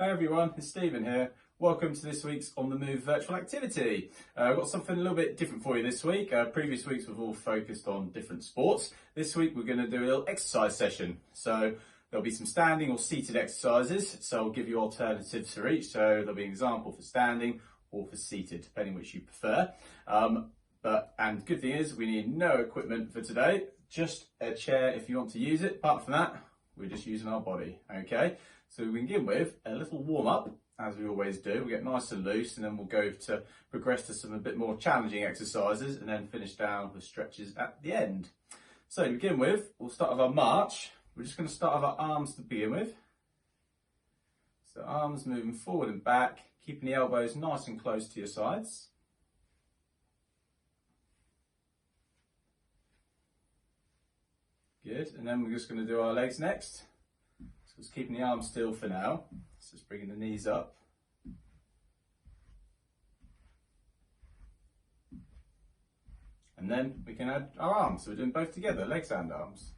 Hey everyone, it's Stephen here. Welcome to this week's On The Move virtual activity. I've got something a little bit different for you this week. Previous weeks we've all focused on different sports. This week we're going to do a little exercise session. So there'll be some standing or seated exercises. So I'll give you alternatives for each. So there'll be an example for standing or for seated, depending which you prefer. And good thing is we need no equipment for today, just a chair if you want to use it. Apart from that, we're just using our body, okay? So we begin with a little warm up, as we always do. We get nice and loose, and then we'll go to progress to some a bit more challenging exercises, and then finish down with stretches at the end. So to begin with, we'll start with our march. We're just going to start with our arms to begin with. So arms moving forward and back, keeping the elbows nice and close to your sides. Good, and then we're just going to do our legs next. So it's keeping the arms still for now. So just bringing the knees up. And then we can add our arms. So we're doing both together, legs and arms.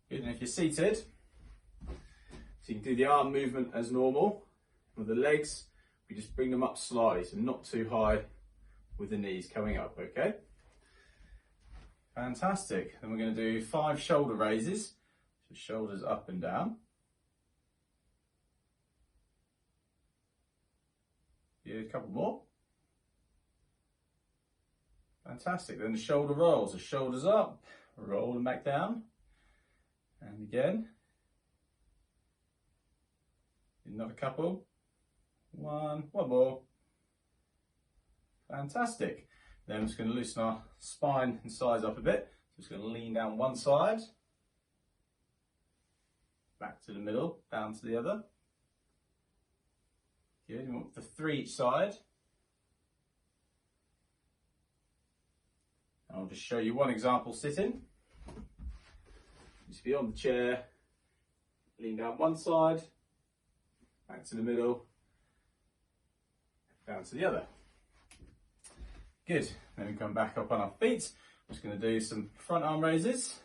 Good, and if you're seated, so you can do the arm movement as normal. With the legs, we just bring them up slightly, so not too high with the knees coming up, okay? Fantastic. Then we're going to do 5 shoulder raises, so shoulders up and down. Yeah, a couple more. Fantastic. Then the shoulder rolls, so shoulders up, roll them back down, and again. Another couple. One more. Fantastic. Then I'm just going to loosen our spine and sides up a bit. Just going to lean down one side, back to the middle, down to the other. Good. You want the 3 each side. I'll just show you one example sitting. Just be on the chair, lean down one side, back to the middle, down to the other. Good, then we come back up on our feet. I'm just going to do some front arm raises,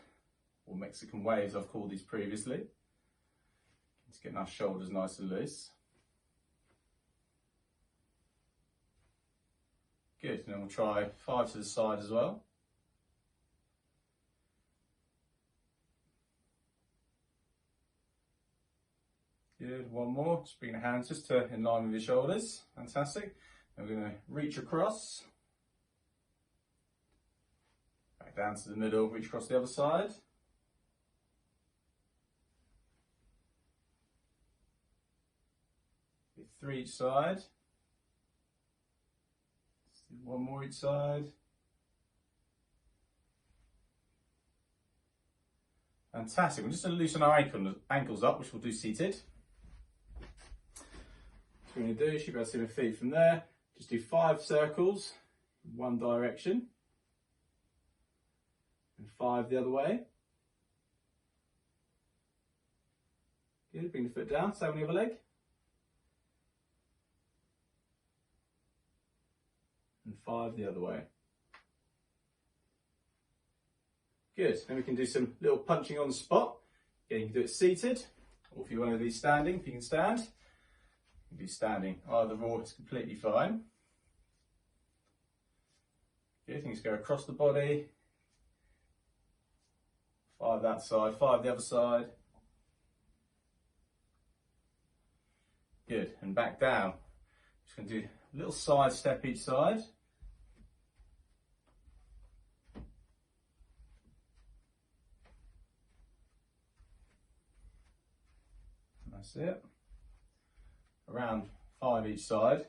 or Mexican waves I've called these previously. Just getting our shoulders nice and loose. Good, and then we'll try 5 to the side as well. Good, one more, just bring the hands just to in line with your shoulders. Fantastic. Then we're going to reach across. Back down to the middle, reach across the other side. Get 3 each side. Let's do 1 more each side. Fantastic. We're just going to loosen our ankles up, which we'll do seated. What we're going to do, you should be able to see my feet from there. Just do 5 circles in one direction. And 5 the other way. Good, bring the foot down, same on the other leg. And 5 the other way. Good, then we can do some little punching on the spot. Yeah, you can do it seated, or if you want to do standing, if you can stand, you can do standing. Either or, it's completely fine. Good, things go across the body. 5 that side, 5 the other side. Good, and back down. Just going to do a little side step each side. And that's it. Around 5 each side.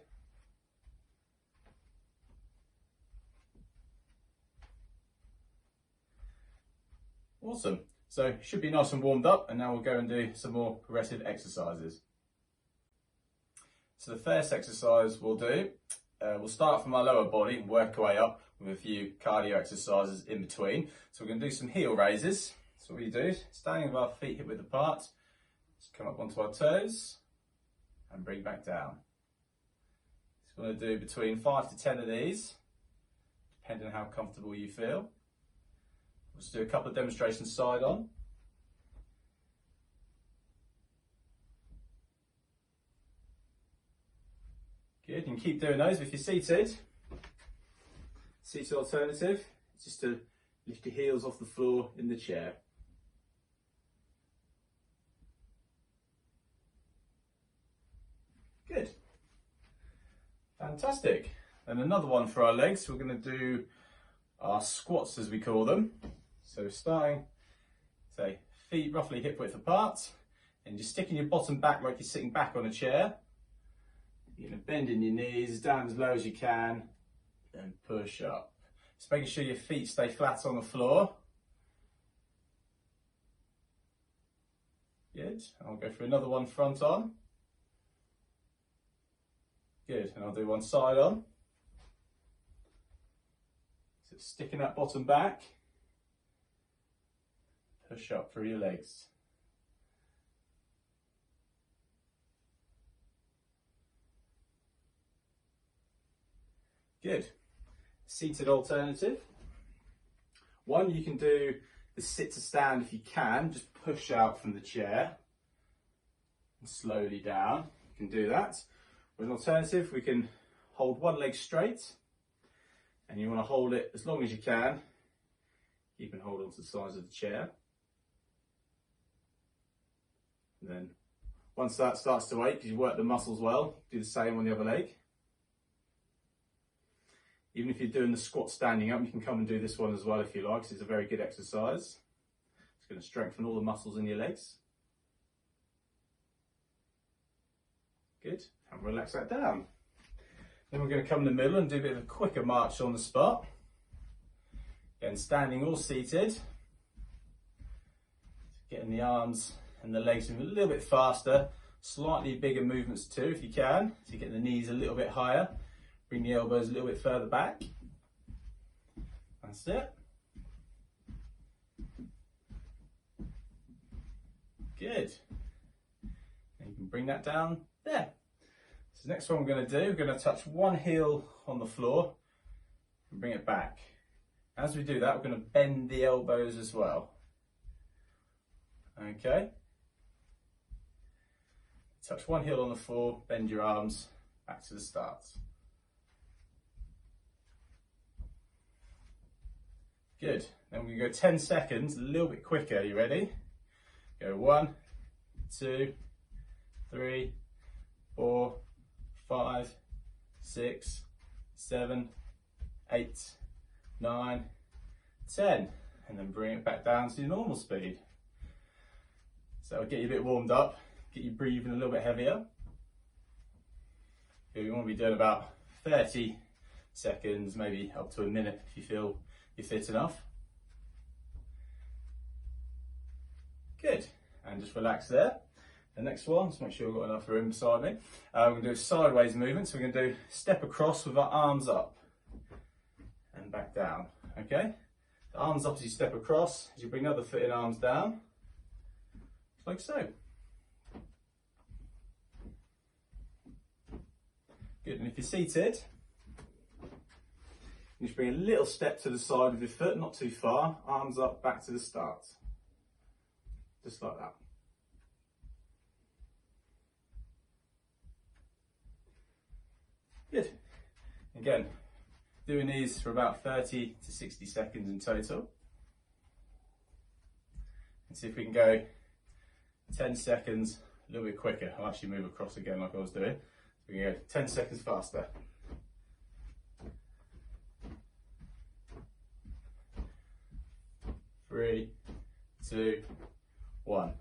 Awesome. So should be nice and warmed up, and now we'll go and do some more progressive exercises. So the first exercise we'll do, we'll start from our lower body and work our way up with a few cardio exercises in between. So we're going to do some heel raises. So what you do, standing with our feet hip width apart, just come up onto our toes and bring back down. So we're going to do between 5 to 10 of these, depending on how comfortable you feel. Let's do a couple of demonstrations side on. Good, you can keep doing those if you're seated. Seated alternative, just to lift your heels off the floor in the chair. Good. Fantastic. And another one for our legs, we're going to do our squats as we call them. So starting, say, feet roughly hip width apart, and just sticking your bottom back like you're sitting back on a chair. You're going to bend in your knees down as low as you can and push up. Just making sure your feet stay flat on the floor. Good. I'll go for another one front on. Good. And I'll do one side on. So sticking that bottom back. Push up through your legs. Good. Seated alternative. One, you can do the sit to stand if you can, just push out from the chair and slowly down. You can do that. With an alternative, we can hold one leg straight, and you want to hold it as long as you can. Keep and hold on to the sides of the chair. And then once that starts to ache, because you work the muscles well, do the same on the other leg. Even if you're doing the squat standing up, you can come and do this one as well if you like, because it's a very good exercise. It's going to strengthen all the muscles in your legs. Good, and relax that down. Then we're going to come in the middle and do a bit of a quicker march on the spot. Again, standing or seated. Getting the arms and the legs moving a little bit faster. Slightly bigger movements too if you can. So you get the knees a little bit higher. Bring the elbows a little bit further back. That's it. Good. And you can bring that down there. So the next one we're going to do, we're going to touch one heel on the floor and bring it back. As we do that, we're going to bend the elbows as well. Okay. Touch one heel on the floor, bend your arms, back to the start. Good. Then we're going to go 10 seconds, a little bit quicker. You ready? Go 1, 2, 3, 4, 5, 6, 7, 8, 9, 10. And then bring it back down to your normal speed. So it'll get you a bit warmed up, get you breathing a little bit heavier. You want to be doing about 30 seconds, maybe up to a minute if you feel you're fit enough. Good, and just relax there. The next one, just make sure we've got enough room beside me. We're going to do a sideways movement, so we're going to do step across with our arms up and back down, okay? The arms up as you step across, as you bring the other foot and arms down, like so. Good, and if you're seated, you just bring a little step to the side of your foot, not too far, arms up, back to the start. Just like that. Good. Again, doing these for about 30 to 60 seconds in total. And see if we can go 10 seconds a little bit quicker. I'll actually move across again like I was doing. So we can go 10 seconds faster. Three, 2, 1.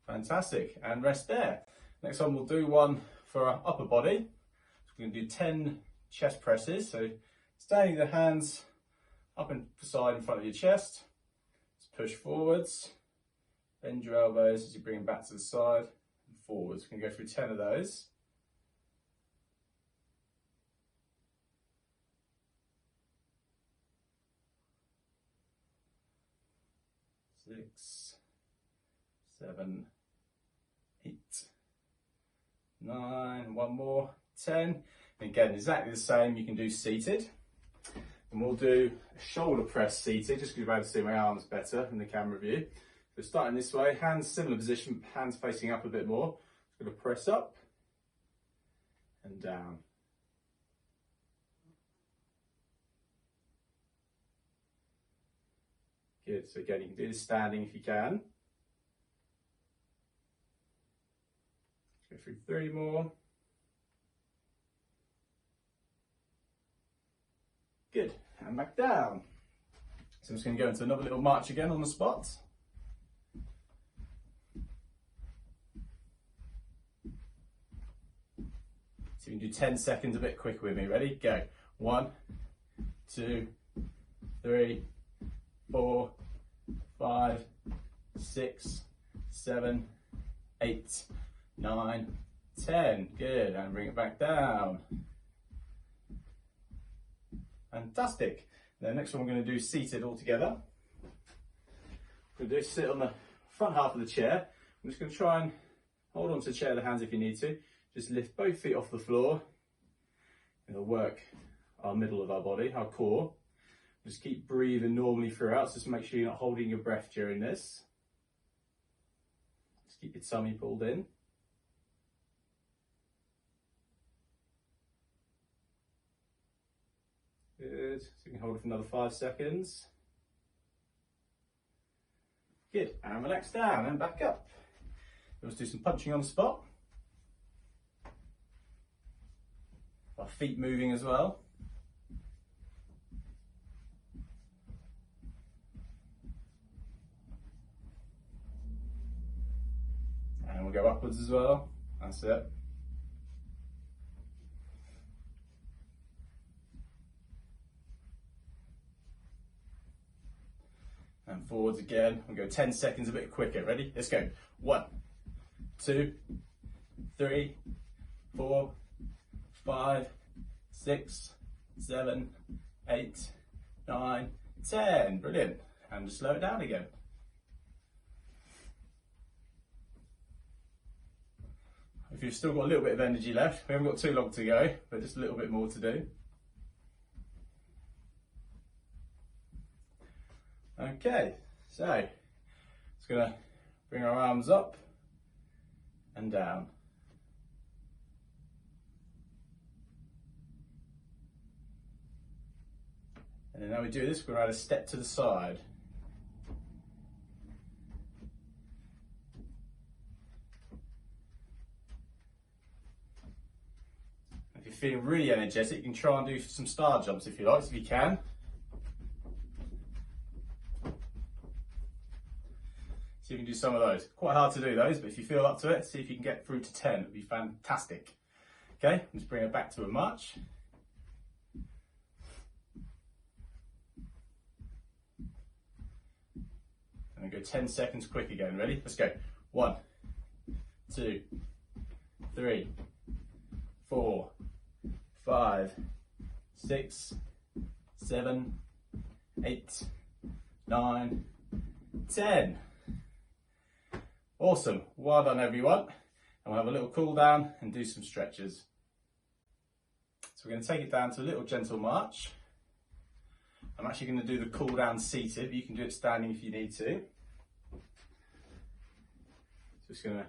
Fantastic, and rest there. Next one we'll do one for our upper body. So we're going to do 10 chest presses. So standing the hands up and side in front of your chest. Just push forwards, bend your elbows as you bring them back to the side and forwards. We can go through 10 of those. Six, 7, 8, 9, one more, 10. And again, exactly the same you can do seated. And we'll do a shoulder press seated, just because you'll be able to see my arms better in the camera view. So starting this way, hands similar position, hands facing up a bit more. Just going to press up and down. Good, so again, you can do this standing if you can. Go through 3 more. Good, and back down. So I'm just going to go into another little march again on the spot. So you can do 10 seconds a bit quicker with me. Ready? Go. 1, 2, 3, 4, 5, 6, 7, 8, 9, 10. Good, and bring it back down. Fantastic. The next one we're going to do seated all together. We're going to sit on the front half of the chair. I'm just going to try and hold on to the chair with the hands if you need to. Just lift both feet off the floor. It'll work our middle of our body, our core. Just keep breathing normally throughout, so just make sure you're not holding your breath during this. Just keep your tummy pulled in. Good, so you can hold it for another 5 seconds. Good, and relax down and back up. Let's do some punching on the spot. Our feet moving as well. And we'll go upwards as well. That's it. And forwards again. We'll go 10 seconds a bit quicker. Ready? Let's go. 1, 2, 3, 4, 5, 6, 7, 8, 9, 10. Brilliant. And just slow it down again. If you've still got a little bit of energy left, we haven't got too long to go, but just a little bit more to do. Okay, so just going to bring our arms up and down. And then now we do this, we're going to add a step to the side. If you're feeling really energetic, you can try and do some star jumps if you like, if you can. See if you can do some of those. Quite hard to do those, but if you feel up to it, see if you can get through to 10. It would be fantastic. Okay, let's bring it back to a march. And go 10 seconds quick again. Ready? Let's go. 1, 2, 3, 4, 5, 6, 7, 8, 9, 10. Awesome. Well done, everyone. And we'll have a little cool down and do some stretches. So we're going to take it down to a little gentle march. I'm actually going to do the cool down seated, but you can do it standing if you need to. Just going to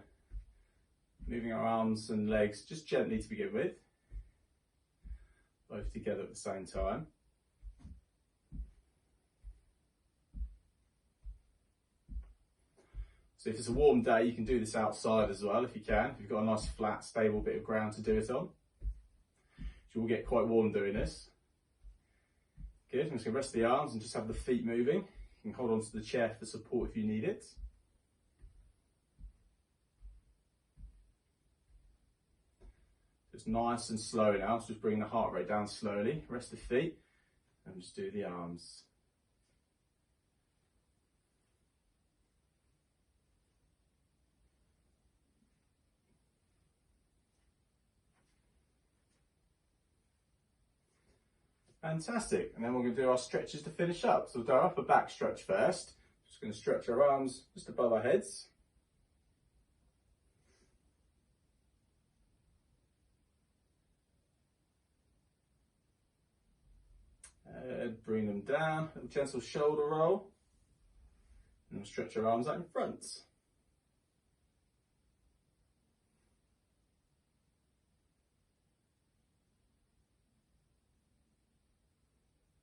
moving our arms and legs just gently to begin with, both together at the same time. So if it's a warm day, you can do this outside as well if you can. If you've got a nice flat, stable bit of ground to do it on. You will get quite warm doing this. Good, I'm just going to rest the arms and just have the feet moving. You can hold on to the chair for support if you need it. Just nice and slow now, so just bring the heart rate down slowly. Rest the feet and just do the arms. Fantastic, and then we're going to do our stretches to finish up. So we'll do our upper back stretch first. Just going to stretch our arms just above our heads. Good, bring them down, a gentle shoulder roll. And we'll stretch your arms out in front.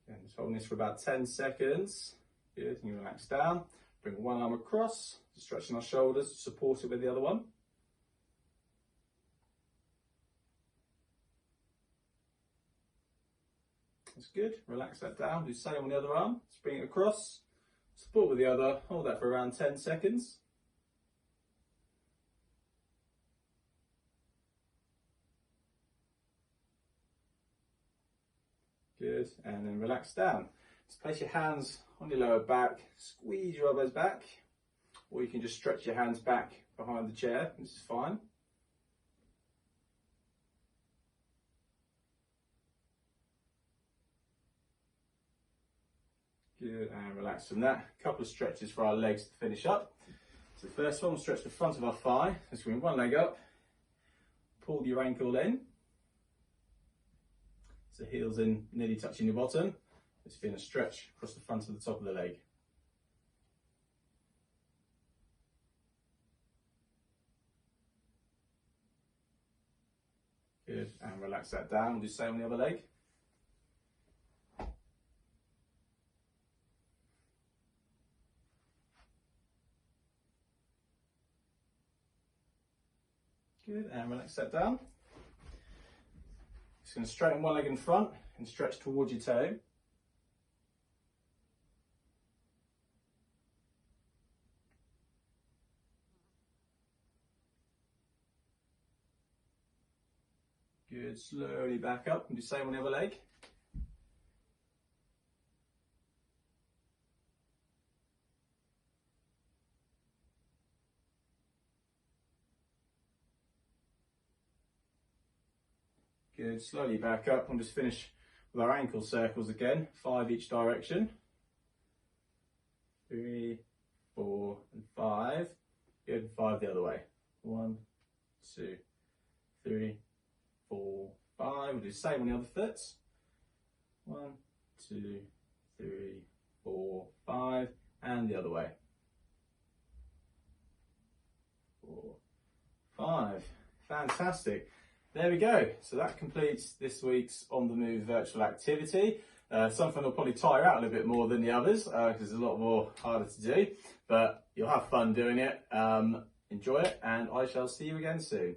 And just holding this for about 10 seconds. Good, and you relax down. Bring one arm across, stretching our shoulders, support it with the other one. That's good, relax that down. Do the same on the other arm. Just bring it across, support with the other, hold that for around 10 seconds. Good, and then relax down. Just place your hands on your lower back, squeeze your elbows back, or you can just stretch your hands back behind the chair, this is fine. Good, and relax from that. A couple of stretches for our legs to finish up. So the first one, we'll stretch the front of our thigh. Let's bring one leg up, pull your ankle in. So heels in, nearly touching your bottom. Just feeling a stretch across the front of the top of the leg. Good, and relax that down. We'll do the same on the other leg. Good, and relax that down. Just going to straighten one leg in front and stretch towards your toe. Good, slowly back up and do the same on the other leg. Good, slowly back up and just finish with our ankle circles again, 5 each direction. 3, 4 and 5. Good, 5 the other way. 1, 2, 3, 4, 5. We'll do the same on the other foot. 1, 2, 3, 4, 5, and the other way. 4, 5. Fantastic. There we go. So that completes this week's On the Move virtual activity. Something that'll probably tire out a little bit more than the others because it's a lot more harder to do, but you'll have fun doing it. Enjoy it, and I shall see you again soon.